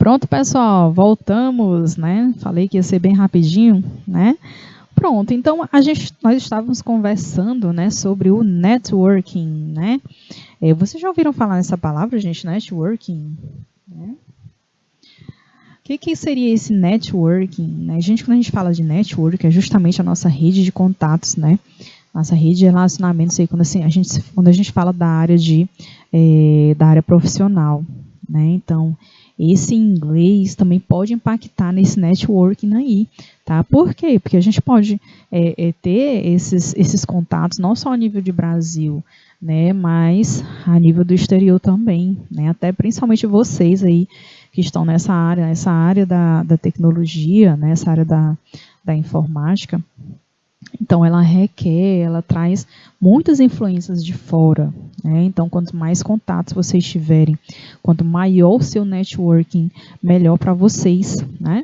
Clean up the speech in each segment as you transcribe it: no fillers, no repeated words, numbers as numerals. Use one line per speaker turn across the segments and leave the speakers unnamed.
Pronto, pessoal, voltamos, né? Falei que ia ser bem rapidinho, né? Pronto, então nós estávamos conversando, né, sobre o networking, né? Vocês já ouviram falar nessa palavra, gente, networking? Né? O que seria esse networking? Né? Quando a gente fala de network, é justamente a nossa rede de contatos, né? Nossa rede de relacionamentos aí, quando a gente fala da área da área profissional, né? Então, esse inglês também pode impactar nesse networking aí, tá? Por quê? Porque a gente pode ter esses contatos não só a nível de Brasil, né? Mas a nível do exterior também, né? Até principalmente vocês aí que estão nessa área da tecnologia, né? Essa área da informática. Então, ela traz muitas influências de fora, né? Então, quanto mais contatos vocês tiverem, quanto maior o seu networking, melhor para vocês, né?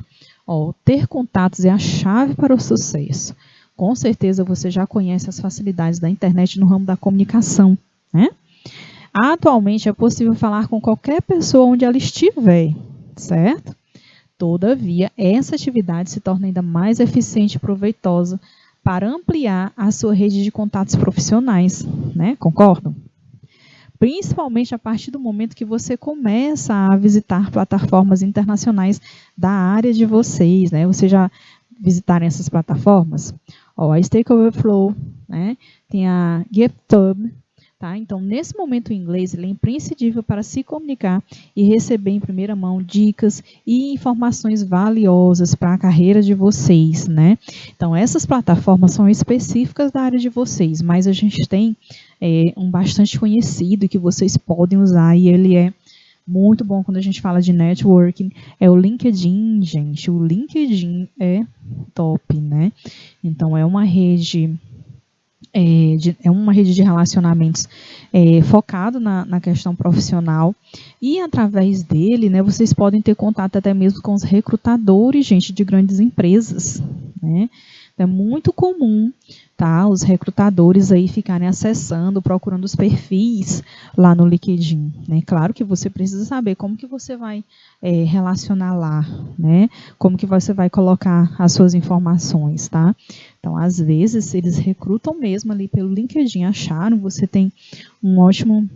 Ter contatos é a chave para o sucesso. Com certeza você já conhece as facilidades da internet no ramo da comunicação, né? Atualmente é possível falar com qualquer pessoa onde ela estiver, certo? Todavia, essa atividade se torna ainda mais eficiente e proveitosa para ampliar a sua rede de contatos profissionais, né? Concordam? Principalmente a partir do momento que você começa a visitar plataformas internacionais da área de vocês, né? Vocês já visitaram essas plataformas? A Stack Overflow, né? Tem a GitHub. Tá? Então, nesse momento, o inglês ele é imprescindível para se comunicar e receber em primeira mão dicas e informações valiosas para a carreira de vocês, né? Então, essas plataformas são específicas da área de vocês, mas a gente tem um bastante conhecido que vocês podem usar e ele é muito bom quando a gente fala de networking, é o LinkedIn, gente. O LinkedIn é top, né? Então, é uma rede de relacionamentos focado na questão profissional e através dele, né, vocês podem ter contato até mesmo com os recrutadores, gente, de grandes empresas, né? É muito comum, tá, os recrutadores aí ficarem acessando, procurando os perfis lá no LinkedIn, né? Claro que você precisa saber como que você vai relacionar lá, né? Como que você vai colocar as suas informações, tá? Então, às vezes, eles recrutam mesmo ali pelo LinkedIn, acharam, você tem um ótimo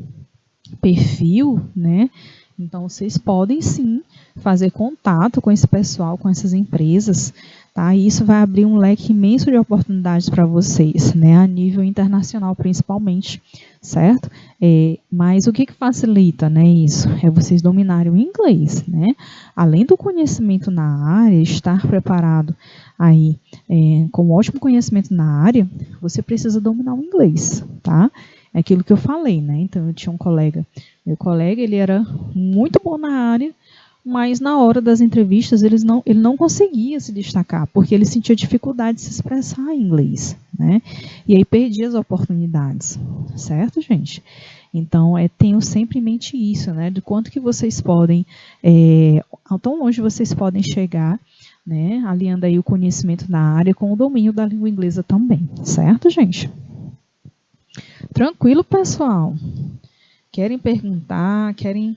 perfil, né? Então, vocês podem sim fazer contato com esse pessoal, com essas empresas, tá? E isso vai abrir um leque imenso de oportunidades para vocês, né? A nível internacional, principalmente, certo? Mas o que facilita, né, isso? É vocês dominarem o inglês, né? Além do conhecimento na área, estar preparado aí com um ótimo conhecimento na área, você precisa dominar o inglês, tá? É aquilo que eu falei, né? Então, eu tinha um colega, meu colega, ele era muito bom na área, mas na hora das entrevistas ele não conseguia se destacar, porque ele sentia dificuldade de se expressar em inglês, né? E aí perdia as oportunidades, certo, gente? Então, tenham sempre em mente isso, né? De quanto que vocês podem, tão longe vocês podem chegar, né? Aliando aí o conhecimento na área com o domínio da língua inglesa também, certo, gente? Tranquilo, pessoal? Querem perguntar, querem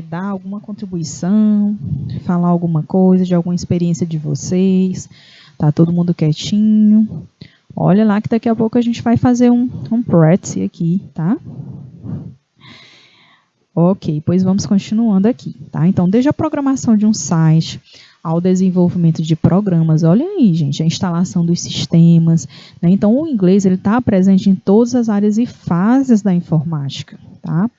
dar alguma contribuição, falar alguma coisa de alguma experiência de vocês? Tá todo mundo quietinho? Olha lá que daqui a pouco a gente vai fazer um practice aqui, tá? Ok, pois vamos continuando aqui, tá? Então, desde a programação de um site ao desenvolvimento de programas, olha aí, gente, a instalação dos sistemas, né? Então, o inglês está presente em todas as áreas e fases da informática, tá?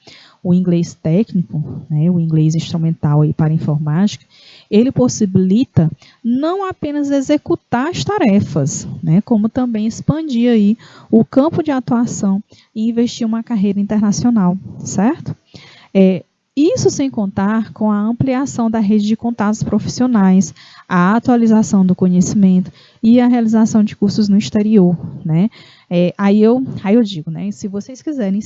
O inglês técnico, né, o inglês instrumental aí para a informática, ele possibilita não apenas executar as tarefas, né, como também expandir aí o campo de atuação e investir em uma carreira internacional, certo? Isso sem contar com a ampliação da rede de contatos profissionais, a atualização do conhecimento e a realização de cursos no exterior, né? Aí eu digo, né? Se vocês quiserem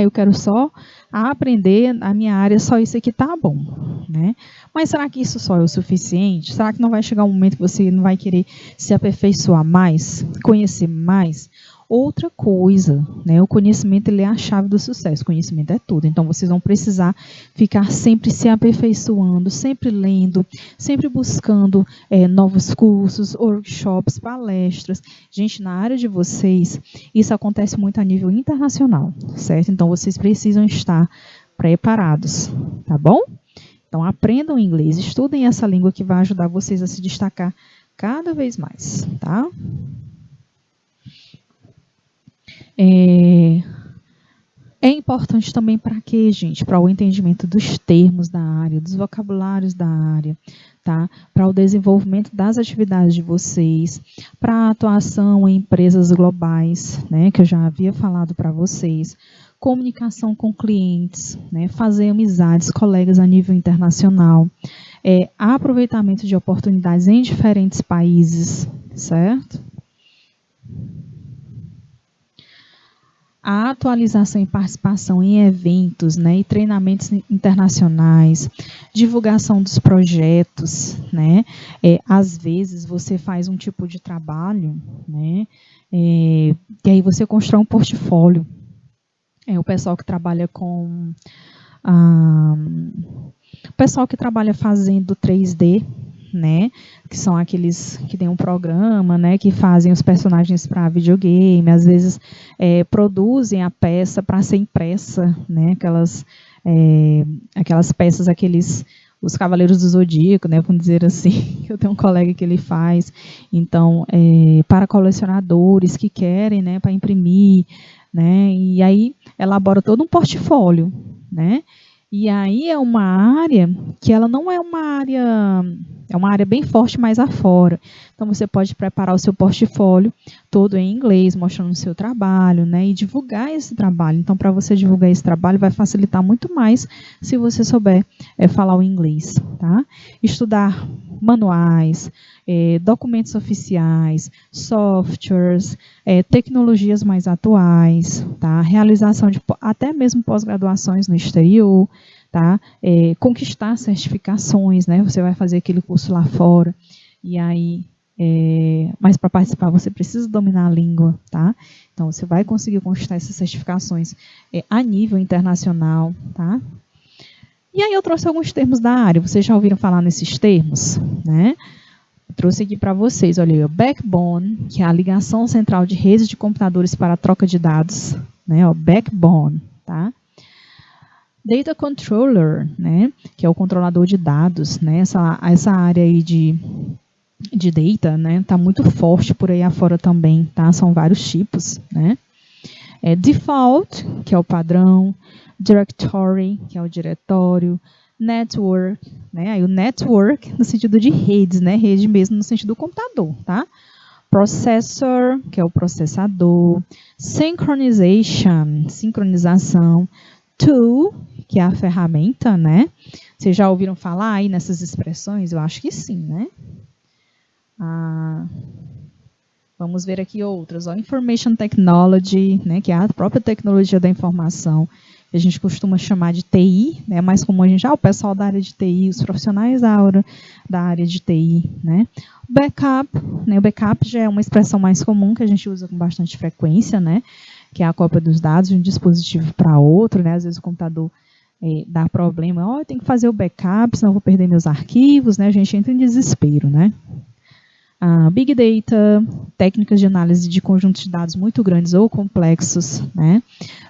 eu quero só aprender a minha área, só isso aqui tá bom, né? Mas será que isso só é o suficiente? Será que não vai chegar um momento que você não vai querer se aperfeiçoar mais, conhecer mais? Outra coisa, né? O conhecimento ele é a chave do sucesso. O conhecimento é tudo. Então, vocês vão precisar ficar sempre se aperfeiçoando, sempre lendo, sempre buscando novos cursos, workshops, palestras. Gente, na área de vocês, isso acontece muito a nível internacional, certo? Então, vocês precisam estar preparados, tá bom? Então, aprendam inglês, estudem essa língua que vai ajudar vocês a se destacar cada vez mais, tá? É importante também para quê, gente? Para o entendimento dos termos da área, dos vocabulários da área, tá? Para o desenvolvimento das atividades de vocês, para a atuação em empresas globais, né? Que eu já havia falado para vocês. Comunicação com clientes, né? Fazer amizades, colegas a nível internacional. Aproveitamento de oportunidades em diferentes países, certo? A atualização e participação em eventos, né, e treinamentos internacionais, divulgação dos projetos, né, às vezes você faz um tipo de trabalho, né, e aí você constrói um portfólio. O pessoal que trabalha com o pessoal que trabalha fazendo 3D, né, que são aqueles que têm um programa, né, que fazem os personagens para videogame, às vezes produzem a peça para ser impressa, né, aquelas peças, os Cavaleiros do Zodíaco, né, vamos dizer assim, eu tenho um colega que ele faz, então, para colecionadores que querem, né, para imprimir, né, e aí elabora todo um portfólio, né, e aí é uma área que ela não é uma área bem forte mais afora. Então, você pode preparar o seu portfólio todo em inglês, mostrando o seu trabalho, né, e divulgar esse trabalho. Então, para você divulgar esse trabalho, vai facilitar muito mais se você souber falar o inglês, tá? Estudar manuais, documentos oficiais, softwares, tecnologias mais atuais, tá? Realização de até mesmo pós-graduações no exterior, tá? Conquistar certificações, né? Você vai fazer aquele curso lá fora, e aí, mas para participar você precisa dominar a língua, tá? Então, você vai conseguir conquistar essas certificações a nível internacional, tá? E aí eu trouxe alguns termos da área, vocês já ouviram falar nesses termos, né? Eu trouxe aqui para vocês, olha aí, o backbone, que é a ligação central de redes de computadores para a troca de dados, né? O backbone, tá? Data controller, né? Que é o controlador de dados, né? Essa área aí de data, né? Tá muito forte por aí afora também, tá? São vários tipos, né? Default, que é o padrão, directory, que é o diretório, network, né? Aí o network no sentido de redes, né? Rede mesmo no sentido do computador, tá? Processor, que é o processador, synchronization, sincronização, tool, que é a ferramenta, né? Vocês já ouviram falar aí nessas expressões? Eu acho que sim, né? Vamos ver aqui outras. Information Technology, né, que é a própria tecnologia da informação, que a gente costuma chamar de TI, né, mais comum a gente, o pessoal da área de TI, os profissionais da área de TI, né. Backup, né, o backup já é uma expressão mais comum que a gente usa com bastante frequência, né, que é a cópia dos dados de um dispositivo para outro, né, às vezes o computador dá problema, eu tenho que fazer o backup, senão eu vou perder meus arquivos, né, a gente entra em desespero, né. Big Data, técnicas de análise de conjuntos de dados muito grandes ou complexos, né?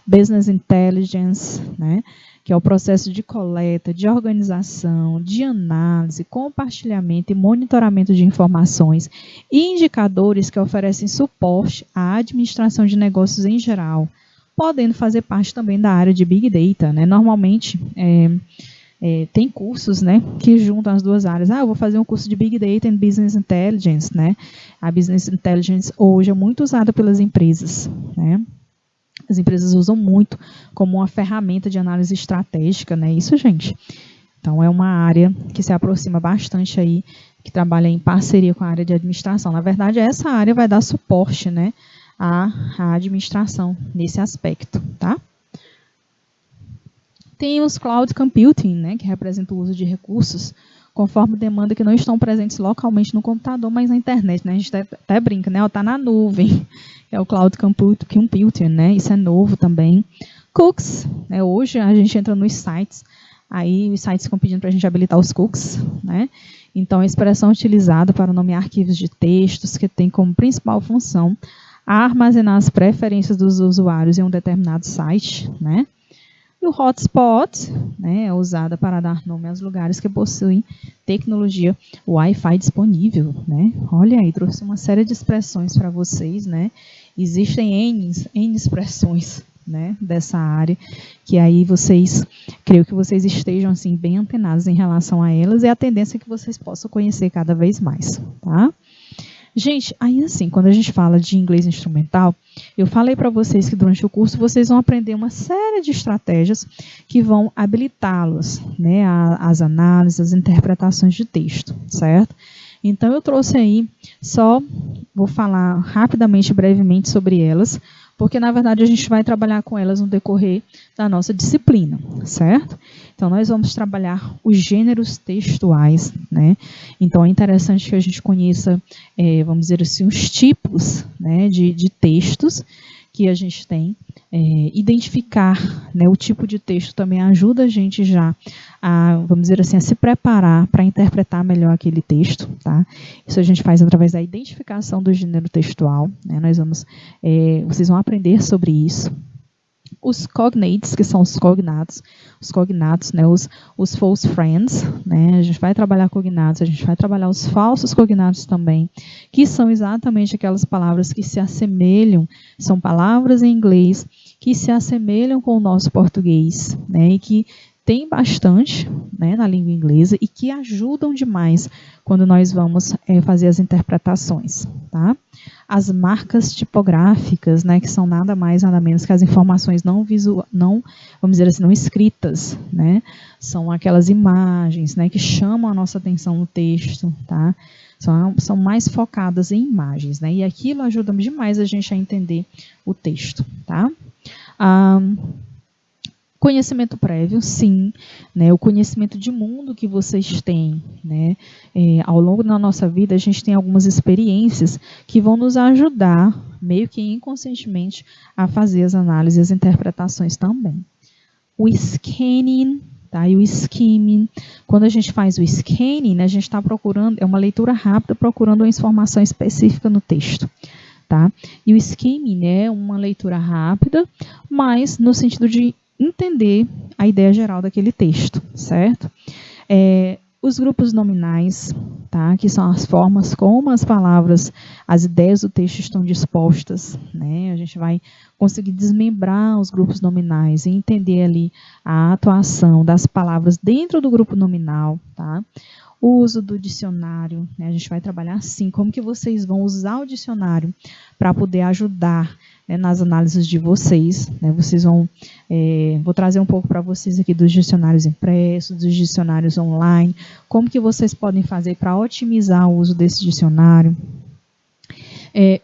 Business Intelligence, né? Que é o processo de coleta, de organização, de análise, compartilhamento e monitoramento de informações e indicadores que oferecem suporte à administração de negócios em geral, podendo fazer parte também da área de Big Data, né? Normalmente, tem cursos, né, que juntam as duas áreas. Eu vou fazer um curso de Big Data and Business Intelligence, né? A Business Intelligence hoje é muito usada pelas empresas, né? As empresas usam muito como uma ferramenta de análise estratégica, né? Isso, gente. Então, é uma área que se aproxima bastante aí, que trabalha em parceria com a área de administração. Na verdade, essa área vai dar suporte, né, à administração nesse aspecto, tá? Tem os cloud computing, né, que representa o uso de recursos conforme demanda que não estão presentes localmente no computador, mas na internet, né? A gente até brinca, né? Está na nuvem, que é o Cloud Computing, né? Isso é novo também. Cookies, né? Hoje a gente entra nos sites, aí os sites ficam pedindo para a gente habilitar os cookies, né? Então, a expressão utilizada para nomear arquivos de textos que tem como principal função armazenar as preferências dos usuários em um determinado site, né? E o hotspot, né, é usada para dar nome aos lugares que possuem tecnologia Wi-Fi disponível, né? Olha aí, trouxe uma série de expressões para vocês, né? Existem N expressões, né, dessa área, que aí creio que vocês estejam assim bem antenados em relação a elas, e a tendência é que vocês possam conhecer cada vez mais, tá? Gente, aí assim, quando a gente fala de inglês instrumental, eu falei para vocês que durante o curso vocês vão aprender uma série de estratégias que vão habilitá-los, né, às análises, às interpretações de texto, certo? Então, eu trouxe aí, só vou falar rapidamente, brevemente sobre elas, porque, na verdade, a gente vai trabalhar com elas no decorrer da nossa disciplina, certo? Então, nós vamos trabalhar os gêneros textuais, né? Então, é interessante que a gente conheça, vamos dizer assim, os tipos, né, de textos que a gente tem. Identificar, né, o tipo de texto também ajuda a gente já a, vamos dizer assim, a se preparar para interpretar melhor aquele texto, tá? Isso a gente faz através da identificação do gênero textual, né? Vocês vão aprender sobre isso. Os cognates, que são os cognatos, né, os false friends, né, a gente vai trabalhar cognatos, a gente vai trabalhar os falsos cognatos também, que são exatamente aquelas palavras que se assemelham, são palavras em inglês que se assemelham com o nosso português, né, e que tem bastante, né, na língua inglesa e que ajudam demais quando nós vamos fazer as interpretações, tá? As marcas tipográficas, né, que são nada mais, nada menos que as informações não, vamos dizer assim, não escritas, né? São aquelas imagens, né, que chamam a nossa atenção no texto, tá? São mais focadas em imagens, né? E aquilo ajuda demais a gente a entender o texto, tá? Conhecimento prévio, sim, né, o conhecimento de mundo que vocês têm, né, ao longo da nossa vida a gente tem algumas experiências que vão nos ajudar, meio que inconscientemente, a fazer as análises e as interpretações também. O scanning, tá, e o skimming, quando a gente faz o scanning, né, a gente está procurando, é uma leitura rápida procurando uma informação específica no texto. Tá? E o skimming é uma leitura rápida, mas no sentido de entender a ideia geral daquele texto, certo? Os grupos nominais, tá? Que são as formas como as palavras, as ideias do texto estão dispostas, né? A gente vai conseguir desmembrar os grupos nominais e entender ali a atuação das palavras dentro do grupo nominal, tá? O uso do dicionário, né? A gente vai trabalhar assim, como que vocês vão usar o dicionário para poder ajudar, né, nas análises de vocês, né? Vocês vou trazer um pouco para vocês aqui dos dicionários impressos, dos dicionários online, como que vocês podem fazer para otimizar o uso desse dicionário.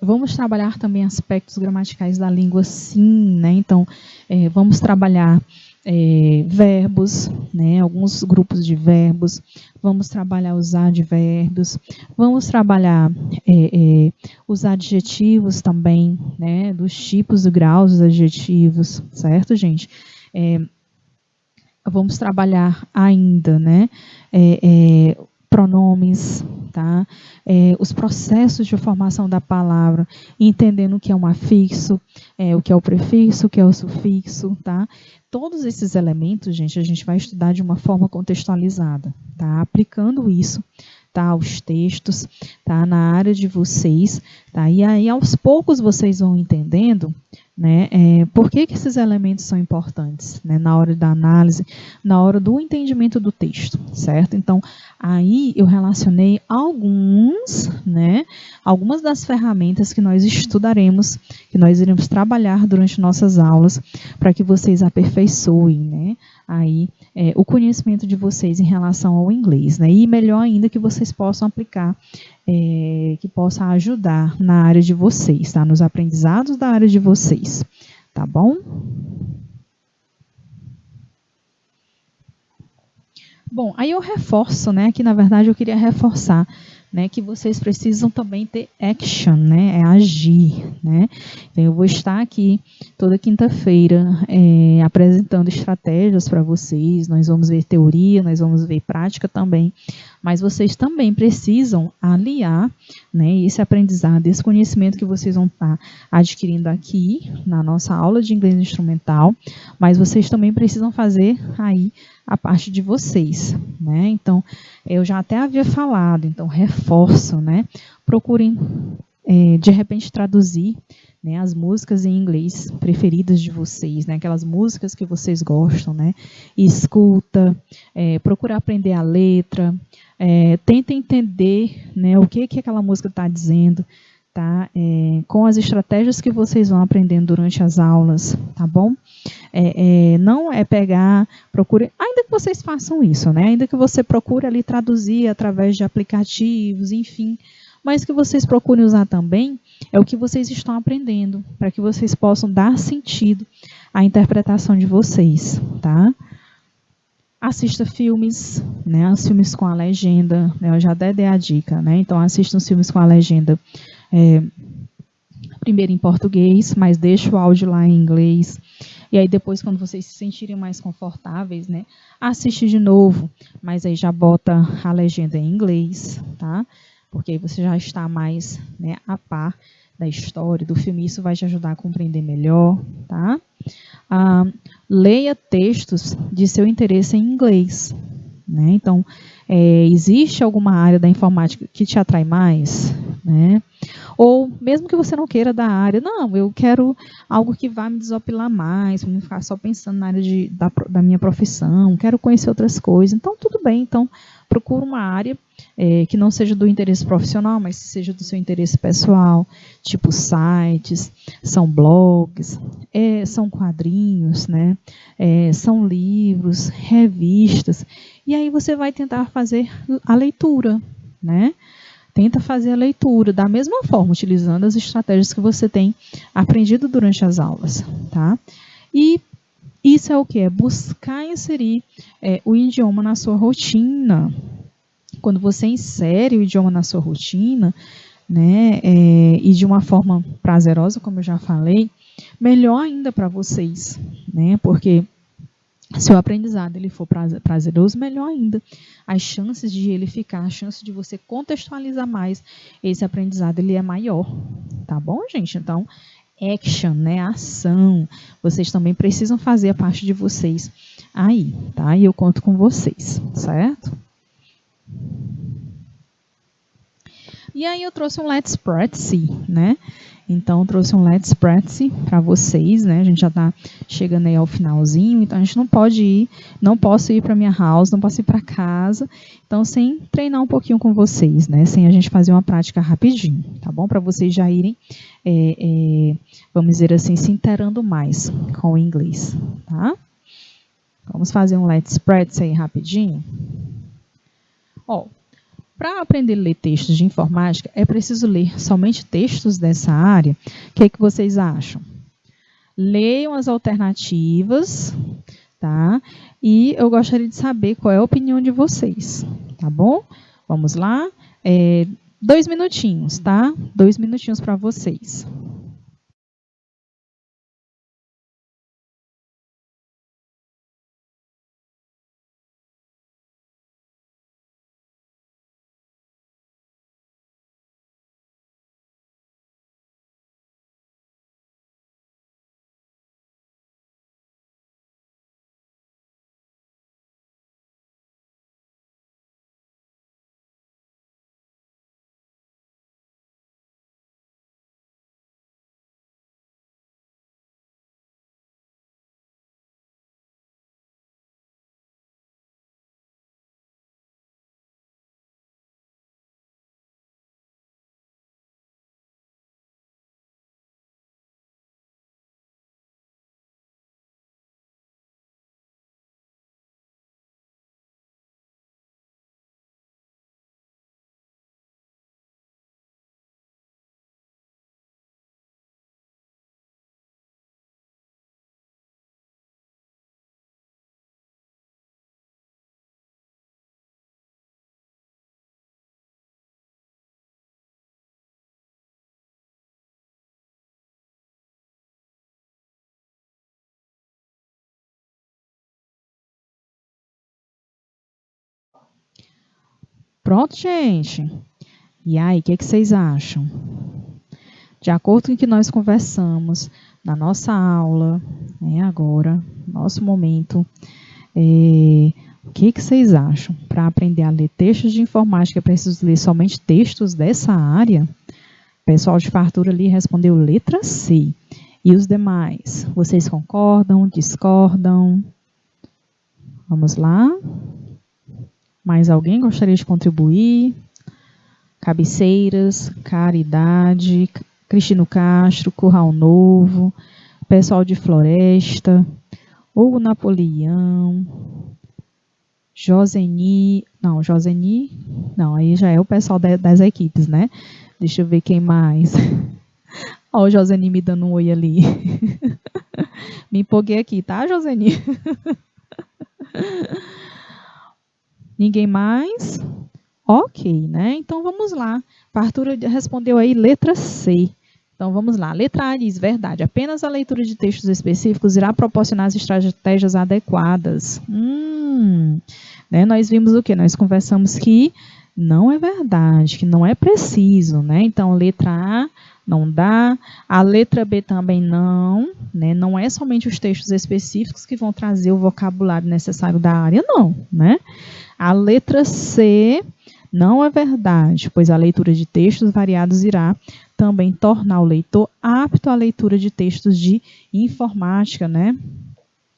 Vamos trabalhar também aspectos gramaticais da língua, sim, né? Então, vamos trabalhar verbos, né? Alguns grupos de verbos, vamos trabalhar os advérbios, vamos trabalhar os adjetivos também, né? Dos tipos e graus dos adjetivos, certo, gente? Vamos trabalhar ainda, né? Pronomes, tá? Os processos de formação da palavra, entendendo o que é um afixo, o que é o prefixo, o que é o sufixo, tá? Todos esses elementos, gente, a gente vai estudar de uma forma contextualizada, tá? Aplicando isso, tá, aos textos, tá, na área de vocês, tá? E aí, aos poucos, vocês vão entendendo, né, por que esses elementos são importantes, né, na hora da análise, na hora do entendimento do texto, certo? Então, aí eu relacionei algumas das ferramentas que nós estudaremos, que nós iremos trabalhar durante nossas aulas, para que vocês aperfeiçoem, né, aí, o conhecimento de vocês em relação ao inglês, né, e melhor ainda que vocês possam aplicar, que possa ajudar na área de vocês, tá? Nos aprendizados da área de vocês, tá bom? Bom, aí eu reforço, né, que na verdade eu queria reforçar, né, que vocês precisam também ter action, né, é agir, né. Então eu vou estar aqui toda quinta-feira apresentando estratégias para vocês, nós vamos ver teoria, nós vamos ver prática também, mas vocês também precisam aliar, né, esse aprendizado, esse conhecimento que vocês vão estar adquirindo aqui na nossa aula de inglês instrumental, mas vocês também precisam fazer aí a parte de vocês, né? Então, eu já até havia falado, então reforço, né? Procurem, de repente, traduzir, né, as músicas em inglês preferidas de vocês, né? Aquelas músicas que vocês gostam, né? Escuta, procura aprender a letra, tenta entender, né, o que aquela música está dizendo, tá? Com as estratégias que vocês vão aprendendo durante as aulas, tá bom? Não é pegar, procure, ainda que vocês façam isso, né? Ainda que você procure ali traduzir através de aplicativos, enfim, mas que vocês procurem usar também é o que vocês estão aprendendo, para que vocês possam dar sentido à interpretação de vocês, tá? Assista filmes, né? Os filmes com a legenda, né? Eu já até dei a dica, né? Então assista os filmes com a legenda primeiro em português, mas deixa o áudio lá em inglês. E aí depois, quando vocês se sentirem mais confortáveis, né, assiste de novo, mas aí já bota a legenda em inglês, tá? Porque aí você já está mais, né, a par da história, do filme, isso vai te ajudar a compreender melhor, tá? Leia textos de seu interesse em inglês, né? Então, existe alguma área da informática que te atrai mais, né? Ou mesmo que você não queira da área, não, eu quero algo que vá me desopilar mais, para não ficar só pensando na área da minha profissão, quero conhecer outras coisas. Então, tudo bem. Então, procura uma área que não seja do interesse profissional, mas que seja do seu interesse pessoal, tipo sites, são blogs, são quadrinhos, né? São livros, revistas. E aí você vai tentar fazer a leitura, né? Tenta fazer a leitura da mesma forma, utilizando as estratégias que você tem aprendido durante as aulas, tá? E isso é o que? É buscar inserir o idioma na sua rotina. Quando você insere o idioma na sua rotina, né, e de uma forma prazerosa, como eu já falei, melhor ainda para vocês, né? Porque se o aprendizado ele for prazeroso, melhor ainda. As chances de ele ficar, a chance de você contextualizar mais esse aprendizado, ele é maior. Tá bom, gente? Então, action, né? Ação. Vocês também precisam fazer a parte de vocês aí, tá? E eu conto com vocês, certo? E aí eu trouxe um Let's Practice, né? Então, trouxe um Let's Practice para vocês, né? A gente já está chegando aí ao finalzinho, então a gente não pode ir, não posso ir para minha house, não posso ir para casa, então sem treinar um pouquinho com vocês, né? Sem a gente fazer uma prática rapidinho, tá bom? Para vocês já irem, vamos dizer assim, se inteirando mais com o inglês, tá? Vamos fazer um Let's Practice aí rapidinho. Ó, para aprender a ler textos de informática, é preciso ler somente textos dessa área? O que vocês acham? Leiam as alternativas, tá? E eu gostaria de saber qual é a opinião de vocês, tá bom? Vamos lá? 2 minutinhos, tá? 2 minutinhos para vocês. Pronto, gente? E aí, o que vocês acham? De acordo com o que nós conversamos na nossa aula, agora, nosso momento, o que vocês acham? Para aprender a ler textos de informática, é preciso ler somente textos dessa área? O pessoal de fartura ali respondeu letra C. E os demais? Vocês concordam? Discordam? Vamos lá. Mais alguém gostaria de contribuir? Cabeceiras, Caridade, Cristino Castro, Curral Novo, pessoal de Floresta, Hugo Napoleão, Joseni, não, aí já é o pessoal das equipes, né? Deixa eu ver quem mais. Ó, o Joseni me dando um oi ali. Me empolguei aqui, tá, Joseni? Ninguém mais? Ok, né? Então vamos lá. Partura respondeu aí letra C. Então vamos lá. Letra A diz verdade. Apenas a leitura de textos específicos irá proporcionar as estratégias adequadas. Né? Nós vimos o que? Nós conversamos que não é verdade, que não é preciso, né? Então letra A não dá, a letra B também não, né? Não é somente os textos específicos que vão trazer o vocabulário necessário da área, não, né? A letra C não é verdade, pois a leitura de textos variados irá também tornar o leitor apto à leitura de textos de informática, né?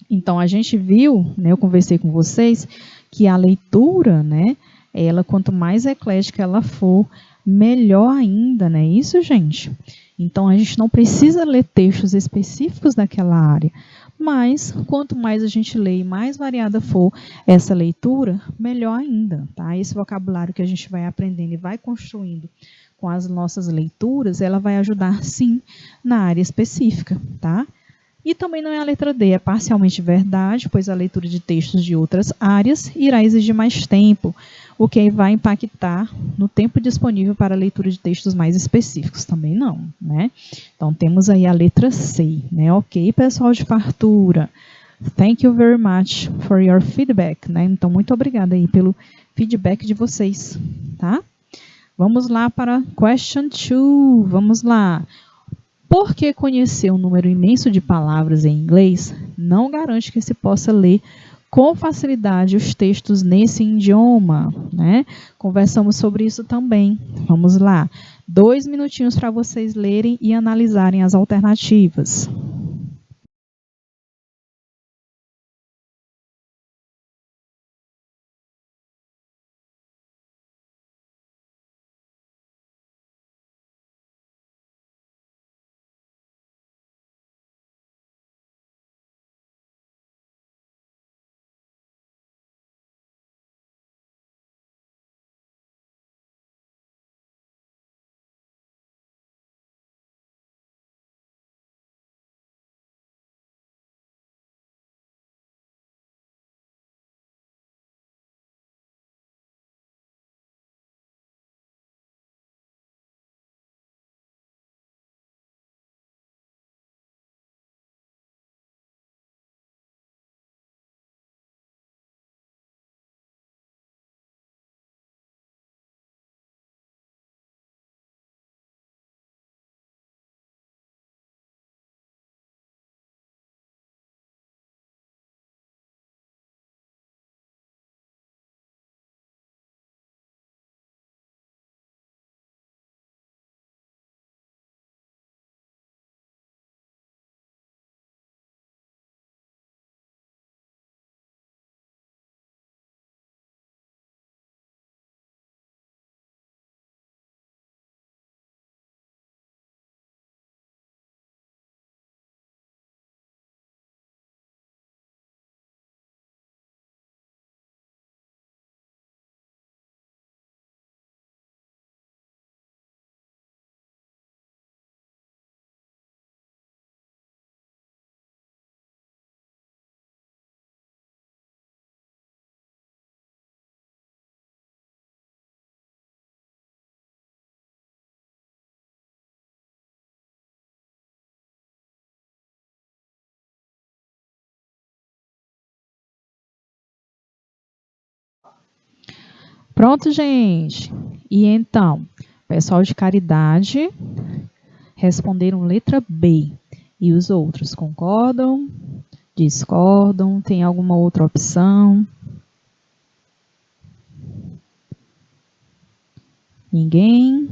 Então, a gente viu, né, eu conversei com vocês, que a leitura, né, ela, quanto mais eclética ela for, melhor ainda, né? Isso, gente. Então, a gente não precisa ler textos específicos daquela área, mas quanto mais a gente lê e mais variada for essa leitura, melhor ainda, tá? Esse vocabulário que a gente vai aprendendo e vai construindo com as nossas leituras, ela vai ajudar, sim, na área específica, tá? E também não é a letra D, é parcialmente verdade, pois a leitura de textos de outras áreas irá exigir mais tempo, o que vai impactar no tempo disponível para a leitura de textos mais específicos. Também não, né? Então, temos aí a letra C, né? Ok, pessoal de fartura. Thank you very much for your feedback, né? Então, muito obrigada aí pelo feedback de vocês, tá? Vamos lá para question 2. Vamos lá. Porque conhecer um número imenso de palavras em inglês não garante que se possa ler com facilidade os textos nesse idioma, né? Conversamos sobre isso também. Vamos lá. 2 minutinhos para vocês lerem e analisarem as alternativas. Pronto, gente? E então, pessoal de caridade responderam letra B. E os outros concordam? Discordam? Tem alguma outra opção? Ninguém?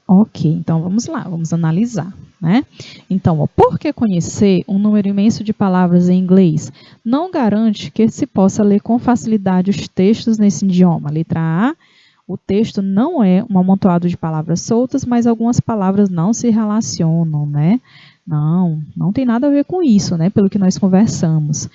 Ok, então vamos lá, vamos analisar, né? Então, ó, por que conhecer um número imenso de palavras em inglês não garante que se possa ler com facilidade os textos nesse idioma? Letra A, o texto não é um amontoado de palavras soltas, mas algumas palavras não se relacionam, né? Não tem nada a ver com isso, né? Pelo que nós conversamos.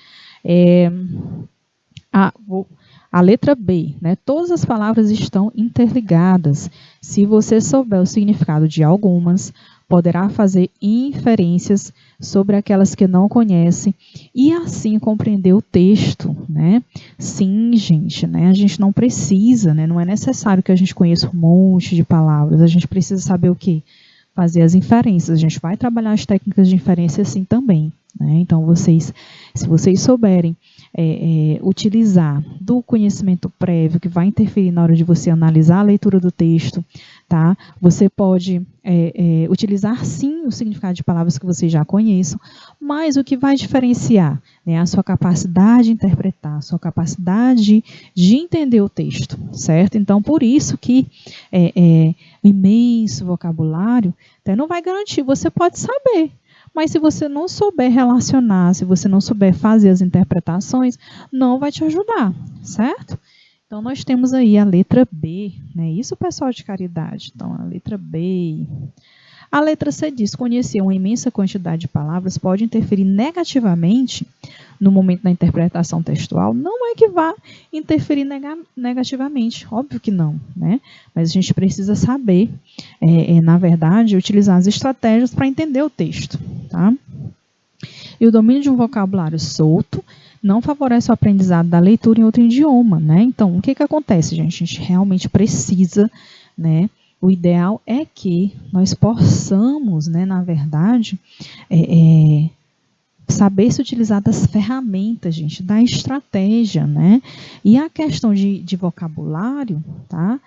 A letra B, né? Todas as palavras estão interligadas. Se você souber o significado de algumas, poderá fazer inferências sobre aquelas que não conhece e assim compreender o texto, né? Sim, gente, né? A gente não precisa, né? Não é necessário que a gente conheça um monte de palavras. A gente precisa saber o quê? Fazer as inferências. A gente vai trabalhar as técnicas de inferência assim também, né? Então, se vocês souberem utilizar do conhecimento prévio que vai interferir na hora de você analisar a leitura do texto, tá? Você pode utilizar sim o significado de palavras que vocês já conheçam, mas o que vai diferenciar, né, a sua capacidade de interpretar, a sua capacidade de entender o texto, certo? Então, por isso que imenso vocabulário até não vai garantir, você pode saber. Mas se você não souber relacionar, se você não souber fazer as interpretações, não vai te ajudar, certo? Então, nós temos aí a letra B, né? Isso, pessoal de caridade. Então, a letra B. A letra C diz, conhecer uma imensa quantidade de palavras pode interferir negativamente no momento da interpretação textual. Não é que vá interferir negativamente, óbvio que não, né? Mas a gente precisa saber, na verdade, utilizar as estratégias para entender o texto, tá? E o domínio de um vocabulário solto não favorece o aprendizado da leitura em outro idioma, né? Então, o que acontece, gente? A gente realmente precisa, né? O ideal é que nós possamos, né, na verdade, saber se utilizar das ferramentas, gente, da estratégia, né? E a questão de vocabulário, tá?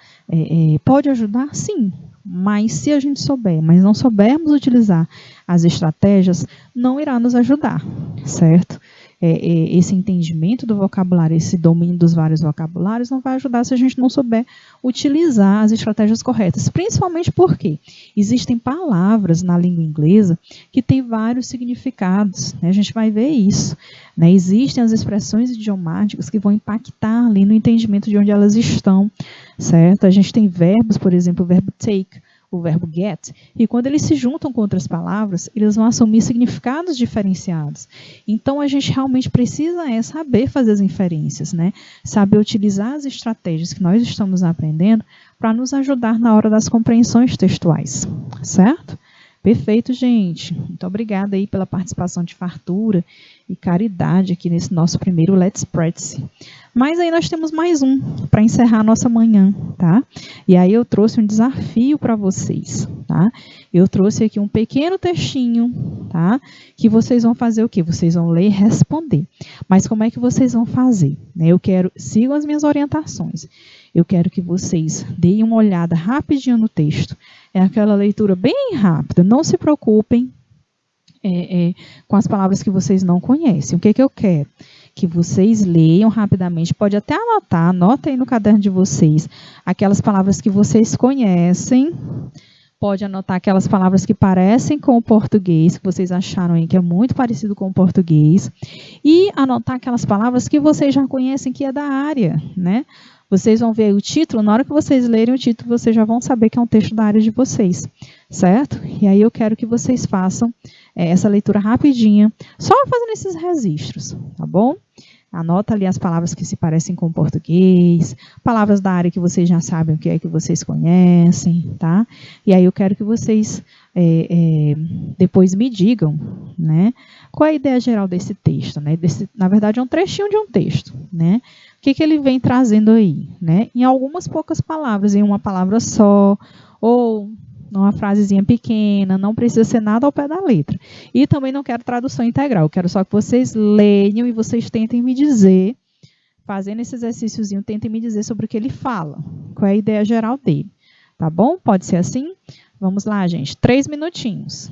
Pode ajudar, sim. Mas se a gente souber, mas não soubermos utilizar as estratégias, não irá nos ajudar, certo? Esse entendimento do vocabulário, esse domínio dos vários vocabulários não vai ajudar se a gente não souber utilizar as estratégias corretas. Principalmente porque existem palavras na língua inglesa que têm vários significados, né? A gente vai ver isso, né? Existem as expressões idiomáticas que vão impactar ali no entendimento de onde elas estão, certo? A gente tem verbos, por exemplo, o verbo take, o verbo get, e quando eles se juntam com outras palavras, eles vão assumir significados diferenciados. Então, a gente realmente precisa saber fazer as inferências, né? Saber utilizar as estratégias que nós estamos aprendendo para nos ajudar na hora das compreensões textuais, certo? Perfeito, gente. Muito obrigada aí pela participação de fartura e caridade aqui nesse nosso primeiro Let's Practice. Mas aí nós temos mais um para encerrar a nossa manhã, tá? E aí eu trouxe um desafio para vocês, tá? Eu trouxe aqui um pequeno textinho, tá? Que vocês vão fazer o quê? Vocês vão ler e responder. Mas como é que vocês vão fazer? Sigam as minhas orientações. Eu quero que vocês deem uma olhada rapidinho no texto. É aquela leitura bem rápida. Não se preocupem com as palavras que vocês não conhecem. O que eu quero? Que vocês leiam rapidamente. Pode até anotar, anota aí no caderno de vocês aquelas palavras que vocês conhecem. Pode anotar aquelas palavras que parecem com o português, que vocês acharam aí que é muito parecido com o português. E anotar aquelas palavras que vocês já conhecem, que é da área, né? Vocês vão ver o título, na hora que vocês lerem o título, vocês já vão saber que é um texto da área de vocês, certo? E aí eu quero que vocês façam essa leitura rapidinha, só fazendo esses registros, tá bom? Anota ali as palavras que se parecem com o português, palavras da área que vocês já sabem o que é que vocês conhecem, tá? E aí eu quero que vocês depois me digam, né? Qual é a ideia geral desse texto, né? Na verdade, é um trechinho de um texto, né? O que ele vem trazendo aí, né? Em algumas poucas palavras, em uma palavra só, ou numa frasezinha pequena, não precisa ser nada ao pé da letra. E também não quero tradução integral, quero só que vocês leiam e vocês tentem me dizer, fazendo esse exercíciozinho, tentem me dizer sobre o que ele fala. Qual é a ideia geral dele. Tá bom? Pode ser assim? Vamos lá, gente. 3 minutinhos.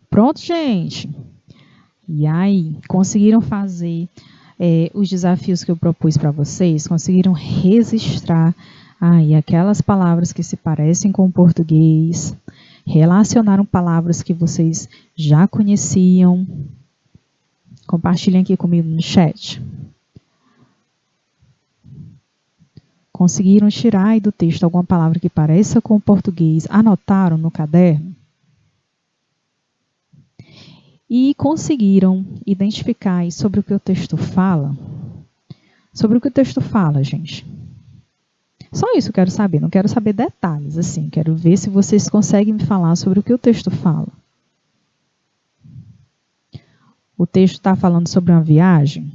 Pronto, gente? E aí, conseguiram fazer os desafios que eu propus para vocês? Conseguiram registrar aí aquelas palavras que se parecem com o português? Relacionaram palavras que vocês já conheciam? Compartilhem aqui comigo no chat. Conseguiram tirar aí do texto alguma palavra que pareça com o português? Anotaram no caderno? E conseguiram identificar aí sobre o que o texto fala? Sobre o que o texto fala, gente. Só isso eu quero saber, não quero saber detalhes, assim. Quero ver se vocês conseguem me falar sobre o que o texto fala. O texto está falando sobre uma viagem?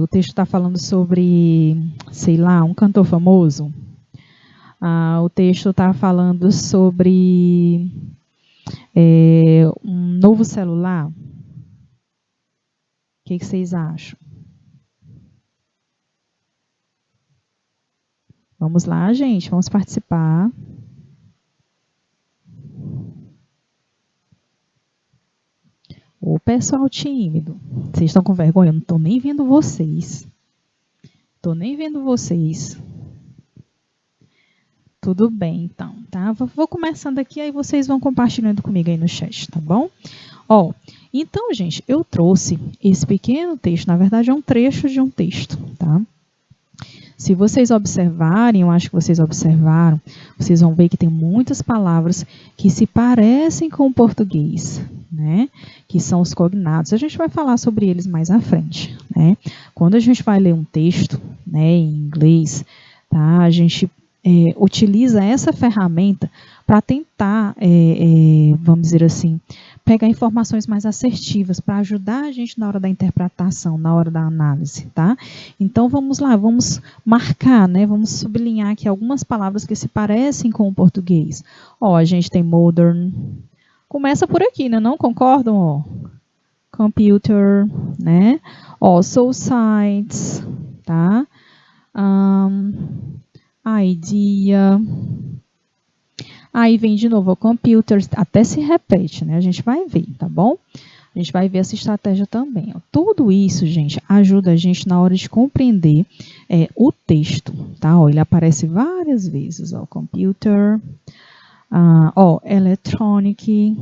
O texto está falando sobre, sei lá, um cantor famoso? O texto está falando sobre um novo celular? O que vocês acham? Vamos lá, gente, vamos participar. O pessoal tímido. Vocês estão com vergonha? Eu não estou nem vendo vocês. Estou nem vendo vocês. Tudo bem, então, tá? Vou começando aqui, aí vocês vão compartilhando comigo aí no chat, tá bom? Ó, então, gente, eu trouxe esse pequeno texto, na verdade é um trecho de um texto, tá? Se vocês observarem, eu acho que vocês observaram, vocês vão ver que tem muitas palavras que se parecem com o português, né? Que são os cognatos. A gente vai falar sobre eles mais à frente, né? Quando a gente vai ler um texto, né, em inglês, tá? A gente utiliza essa ferramenta para tentar, vamos dizer assim, pegar informações mais assertivas para ajudar a gente na hora da interpretação, na hora da análise, tá? Então vamos lá, vamos marcar, né? Vamos sublinhar aqui algumas palavras que se parecem com o português. Ó, a gente tem modern, começa por aqui, né? Não concordam? Ó, computer, né? Ó, sites, tá? Idea. Aí vem de novo o computer, até se repete, né? A gente vai ver, tá bom? A gente vai ver essa estratégia também. Ó. Tudo isso, gente, ajuda a gente na hora de compreender o texto, tá? Ó, ele aparece várias vezes, ó, computer, ó, electronic,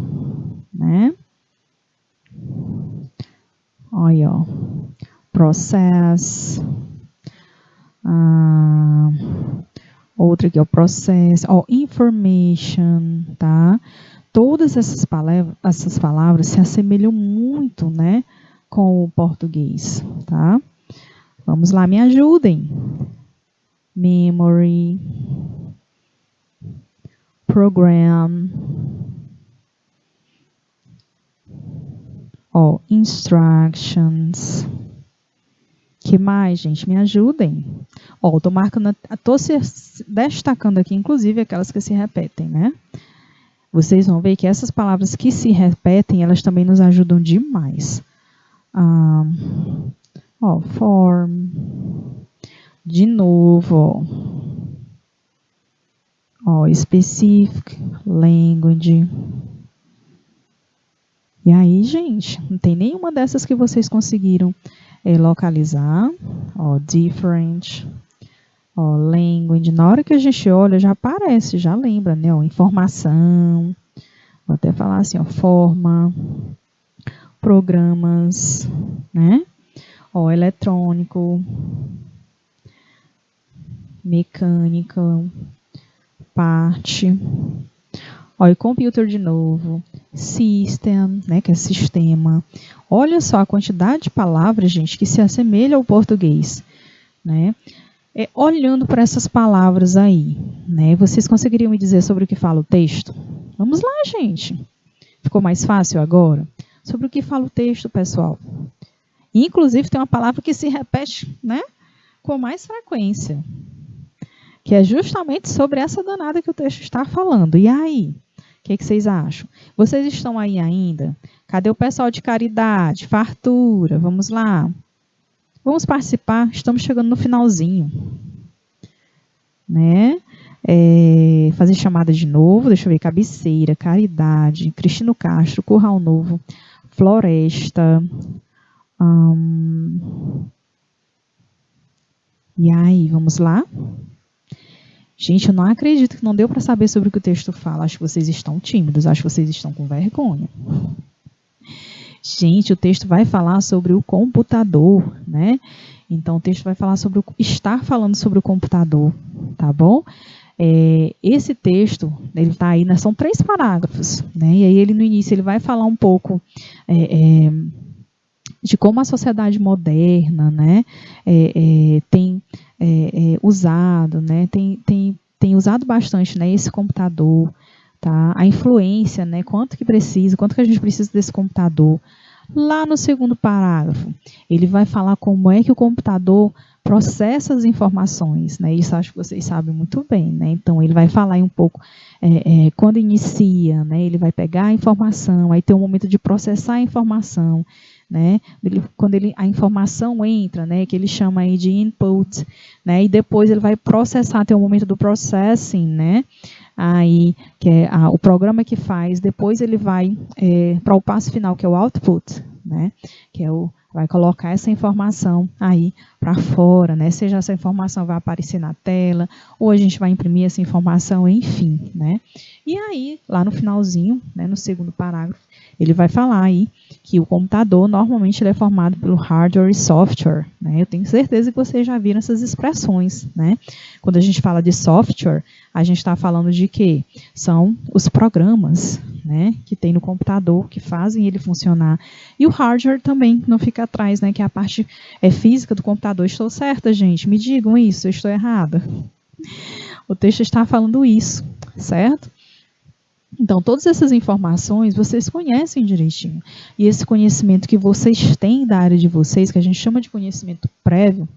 né? Olha, ó, process, outra aqui, ó, process, ó, information, tá? Todas essas palavras se assemelham muito, né, com o português, tá? Vamos lá, me ajudem. Memory, program, ó, instructions. Que mais, gente? Me ajudem. Ó, tô marcando, tô destacando aqui, inclusive, aquelas que se repetem, né? Vocês vão ver que essas palavras que se repetem, elas também nos ajudam demais. Ó, form. De novo, ó, specific, language. E aí, gente, não tem nenhuma dessas que vocês conseguiram localizar. Ó, different. Ó, language. Na hora que a gente olha, já aparece, já lembra, né? Ó, informação. Vou até falar assim, ó, forma. Programas, né? Ó, eletrônico. Mecânica. Parte. Ó, e computer de novo. System, né? Que é sistema. Olha só a quantidade de palavras, gente, que se assemelha ao português, né? Olhando para essas palavras aí, né? Vocês conseguiriam me dizer sobre o que fala o texto? Vamos lá, gente. Ficou mais fácil agora? Sobre o que fala o texto, pessoal. Inclusive, tem uma palavra que se repete, né, com mais frequência, que é justamente sobre essa danada que o texto está falando. E aí? O que vocês acham? Vocês estão aí ainda? Cadê o pessoal de caridade, fartura? Vamos lá. Vamos participar. Estamos chegando no finalzinho. Né? Fazer chamada de novo. Deixa eu ver. Cabeceira, Caridade, Cristino Castro, Curral Novo, Floresta. E aí, vamos lá? Gente, eu não acredito que não deu para saber sobre o que o texto fala. Acho que vocês estão tímidos, acho que vocês estão com vergonha. Gente, o texto vai falar sobre o computador, né? Então, o texto vai falar sobre estar falando sobre o computador, tá bom? Esse texto, ele está aí, né, são 3 parágrafos, né? E aí, ele no início, ele vai falar um pouco de como a sociedade moderna, né, tem usado, né, tem usado bastante, né, esse computador, tá? A influência, né, quanto que a gente precisa desse computador. Lá no segundo parágrafo, ele vai falar como é que o computador processa as informações, né? Isso acho que vocês sabem muito bem, né? Então, ele vai falar aí um pouco, quando inicia, né? Ele vai pegar a informação, aí tem um momento de processar a informação, né? Quando a informação entra, né? Que ele chama aí de input, né? E depois ele vai processar, tem um momento do processing, né? Aí, que é o programa que faz, depois ele vai para o passo final, que é o output, né? Que é vai colocar essa informação aí para fora, né? Seja essa informação vai aparecer na tela, ou a gente vai imprimir essa informação, enfim, né? E aí, lá no finalzinho, né, no segundo parágrafo, ele vai falar aí que o computador, normalmente, ele é formado pelo hardware e software, né? Eu tenho certeza que vocês já viram essas expressões, né? Quando a gente fala de software, a gente está falando de quê? São os programas, né, que tem no computador, que fazem ele funcionar. E o hardware também não fica atrás, né, que é a parte física do computador. Estou certa, gente? Me digam isso, eu estou errada. O texto está falando isso, certo? Então, todas essas informações vocês conhecem direitinho. E esse conhecimento que vocês têm da área de vocês, que a gente chama de conhecimento prévio,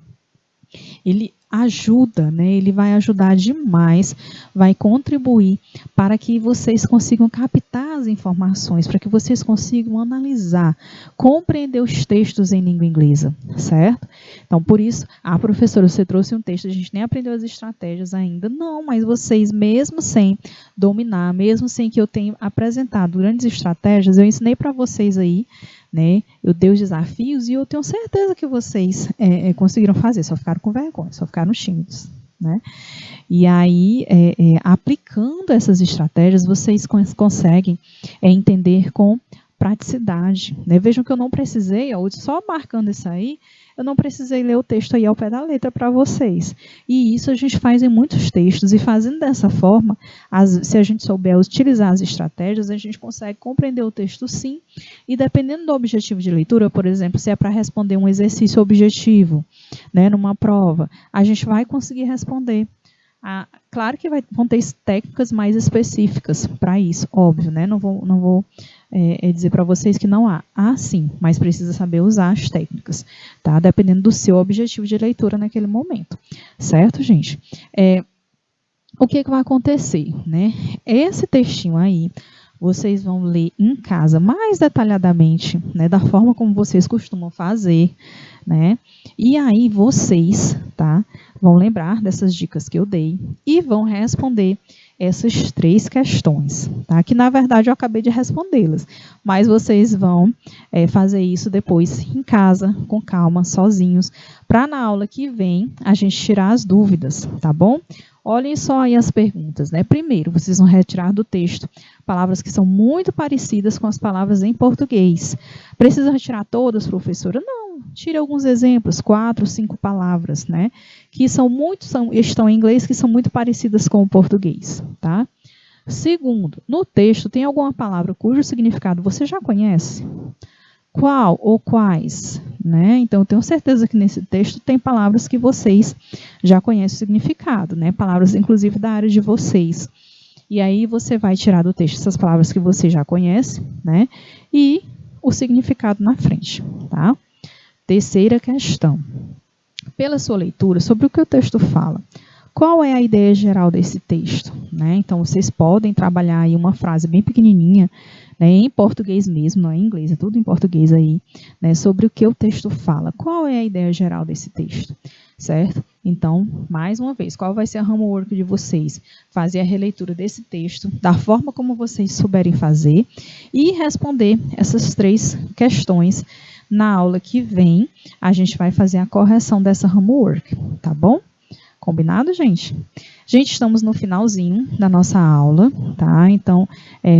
ele ajuda, né? Ele vai ajudar demais, vai contribuir para que vocês consigam captar as informações, para que vocês consigam analisar, compreender os textos em língua inglesa, certo? Então, por isso, professora, você trouxe um texto, a gente nem aprendeu as estratégias ainda. Não, mas vocês, mesmo sem dominar, mesmo sem que eu tenha apresentado grandes estratégias, eu ensinei para vocês aí, né? Eu dei os desafios e eu tenho certeza que vocês conseguiram fazer, só ficaram com vergonha, só ficaram tímidos, né? E aí, aplicando essas estratégias, vocês conseguem entender com praticidade, né? Vejam que eu não precisei, só marcando isso aí, eu não precisei ler o texto aí ao pé da letra para vocês. E isso a gente faz em muitos textos, e fazendo dessa forma, se a gente souber utilizar as estratégias, a gente consegue compreender o texto sim, e dependendo do objetivo de leitura, por exemplo, se é para responder um exercício objetivo, né, numa prova, a gente vai conseguir responder. Claro que vão ter técnicas mais específicas para isso, óbvio, né? Não vou dizer para vocês que não há. Há sim, mas precisa saber usar as técnicas, tá? Dependendo do seu objetivo de leitura naquele momento, certo, gente? O que vai acontecer, né? Esse textinho aí, vocês vão ler em casa mais detalhadamente, né? Da forma como vocês costumam fazer, né? E aí vocês, tá? Vão lembrar dessas dicas que eu dei e vão responder essas 3 questões, tá? Que na verdade eu acabei de respondê-las, mas vocês vão fazer isso depois em casa, com calma, sozinhos, para na aula que vem a gente tirar as dúvidas, tá bom? Olhem só aí as perguntas, né? Primeiro, vocês vão retirar do texto palavras que são muito parecidas com as palavras em português. Precisa retirar todas, professora? Não, tire alguns exemplos, 4, 5 palavras, né? Que estão em inglês, que são muito parecidas com o português, tá? Segundo, no texto tem alguma palavra cujo significado você já conhece? Qual ou quais? Né? Então, eu tenho certeza que nesse texto tem palavras que vocês já conhecem o significado, né? Palavras, inclusive, da área de vocês. E aí, você vai tirar do texto essas palavras que você já conhece, né? E o significado na frente, tá? Terceira questão. Pela sua leitura, sobre o que o texto fala, qual é a ideia geral desse texto? Né? Então, vocês podem trabalhar aí uma frase bem pequenininha, né, em português mesmo, não é em inglês, é tudo em português aí, né, sobre o que o texto fala. Qual é a ideia geral desse texto? Certo? Então, mais uma vez, qual vai ser a homework de vocês? Fazer a releitura desse texto, da forma como vocês souberem fazer, e responder essas 3 questões. Na aula que vem, a gente vai fazer a correção dessa homework, tá bom? Combinado, gente? Gente, estamos no finalzinho da nossa aula, tá? Então,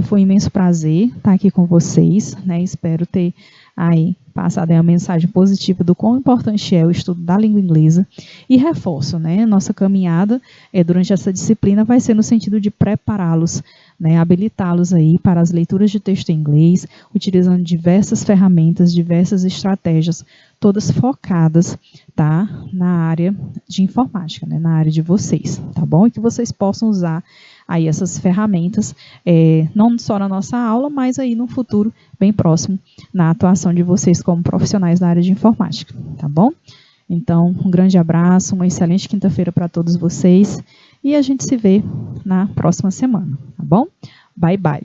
foi um imenso prazer estar aqui com vocês, né? Espero ter aí passado aí a mensagem positiva do quão importante é o estudo da língua inglesa. E reforço, né? Nossa caminhada durante essa disciplina vai ser no sentido de prepará-los, né? Habilitá-los aí para as leituras de texto em inglês, utilizando diversas ferramentas, diversas estratégias, todas focadas, tá? Na área de informática, né? Na área de vocês, tá bom? E que vocês possam usar aí essas ferramentas, não só na nossa aula, mas aí no futuro bem próximo, na atuação de vocês como profissionais da área de informática, tá bom? Então, um grande abraço, uma excelente quinta-feira para todos vocês e a gente se vê na próxima semana, tá bom? Bye, bye!